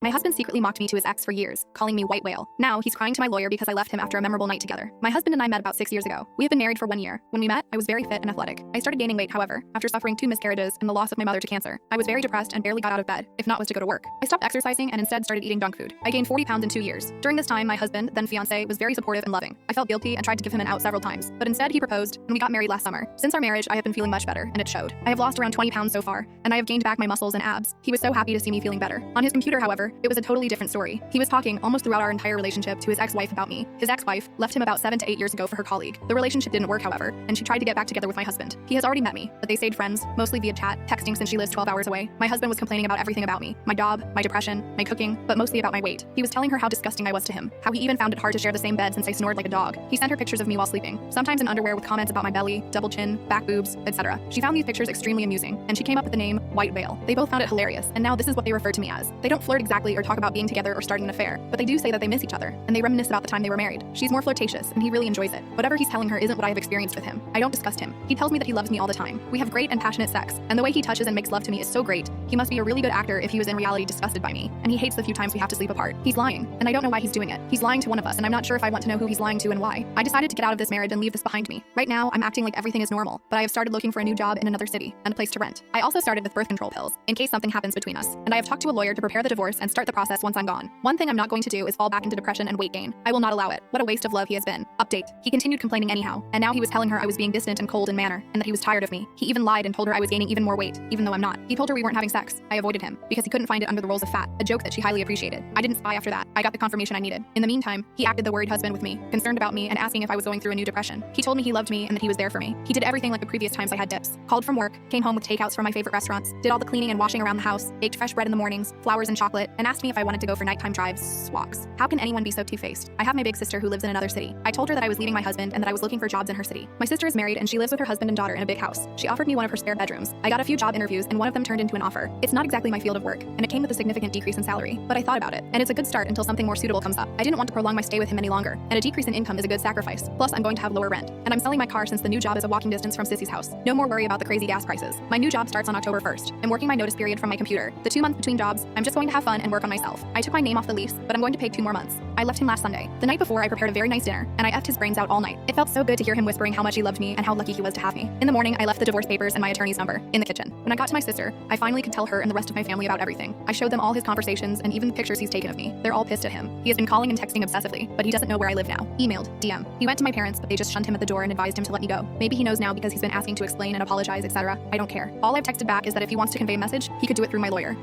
My husband secretly mocked me to his ex for years, calling me white whale. Now, he's crying to my lawyer because I left him after a memorable night together. My husband and I met about 6 years ago. We have been married for 1 year. When we met, I was very fit and athletic. I started gaining weight, however, after suffering 2 miscarriages and the loss of my mother to cancer. I was very depressed and barely got out of bed, if not was to go to work. I stopped exercising and instead started eating junk food. I gained 40 pounds in 2 years. During this time, my husband, then fiancé, was very supportive and loving. I felt guilty and tried to give him an out several times, but instead he proposed, and we got married last summer. Since our marriage, I have been feeling much better, and it showed. I have lost around 20 pounds so far, and I have gained back my muscles and abs. He was so happy to see me feeling better. On his computer, however, it was a totally different story. He was talking almost throughout our entire relationship to his ex-wife about me. His ex-wife left him about 7 to 8 years ago for her colleague. The relationship didn't work, however, and she tried to get back together with my husband. He has already met me, but they stayed friends, mostly via chat, texting since she lives 12 hours away. My husband was complaining about everything about me, my job, my depression, my cooking, but mostly about my weight. He was telling her how disgusting I was to him, how he even found it hard to share the same bed since I snored like a dog. He sent her pictures of me while sleeping, sometimes in underwear with comments about my belly, double chin, back boobs, etc. She found these pictures extremely amusing, and she came up with the name White Whale. They both found it hilarious, and now this is what they refer to me as. They don't flirt exactly or talk about being together or starting an affair, but they do say that they miss each other, and they reminisce about the time they were married. She's more flirtatious, and he really enjoys it. Whatever he's telling her isn't what I have experienced with him. I don't disgust him. He tells me that he loves me all the time. We have great and passionate sex, and the way he touches and makes love to me is so great. He must be a really good actor if he was in reality disgusted by me, and he hates the few times we have to sleep apart. He's lying, and I don't know why he's doing it. He's lying to one of us, and I'm not sure if I want to know who he's lying to and why. I decided to get out of this marriage and leave this behind me. Right now, I'm acting like everything is normal, but I have started looking for a new job in another city and a place to rent. I also started with birth control pills, in case something happens between us, and I have talked to a lawyer to prepare the divorce and start the process once I'm gone. One thing I'm not going to do is fall back into depression and weight gain. I will not allow it. What a waste of love he has been. Update. He continued complaining anyhow, and now he was telling her I was being distant and cold in manner, and that he was tired of me. He even lied and told her I was gaining even more weight, even though I'm not. He told her we weren't having sex. I avoided him, because he couldn't find it under the rolls of fat, a joke that she highly appreciated. I didn't spy after that. I got the confirmation I needed. In the meantime, he acted the worried husband with me, concerned about me and asking if I was going through a new depression. He told me he loved me and that he was there for me. He did everything like the previous times I had dips. Called from work, came home with takeouts from my favorite restaurants, did all the cleaning and washing around the house, baked fresh bread in the mornings, flowers and chocolate, and asked me if I wanted to go for nighttime drives, walks. How can anyone be so two-faced? I have my big sister who lives in another city. I told her that I was leaving my husband and that I was looking for jobs in her city. My sister is married and she lives with her husband and daughter in a big house. She offered me one of her spare bedrooms. I got a few job interviews and one of them turned into an offer. It's not exactly my field of work, and it came with a significant decrease in salary, but I thought about it, and it's a good start until something more suitable comes up. I didn't want to prolong my stay with him any longer, and a decrease in income is a good sacrifice. Plus, I'm going to have lower rent, and I'm selling my car since the new job is a walking distance from Sissy's house. No more worry about the crazy gas prices. My new job starts on October 1st. I'm working my notice period from my computer. The 2 months between jobs, I'm just going to have fun and work on myself. I took my name off the lease, but I'm going to pay 2 more months. I left him last Sunday. The night before, I prepared a very nice dinner, and I effed his brains out all night. It felt so good to hear him whispering how much he loved me and how lucky he was to have me. In the morning, I left the divorce papers and my attorney's number in the kitchen. When I got to my sister, I finally could tell her and the rest of my family about everything. I showed them all his conversations and even the pictures he's taken of me. They're all pissed at him. He has been calling and texting obsessively, but he doesn't know where I live now. Emailed, DM. He went to my parents, but they just shunned him at the door and advised him to let me go. Maybe he knows now because he's been asking to explain and apologize, etc. I don't care. All I've texted back is that if he wants to convey a message, he could do it through my lawyer.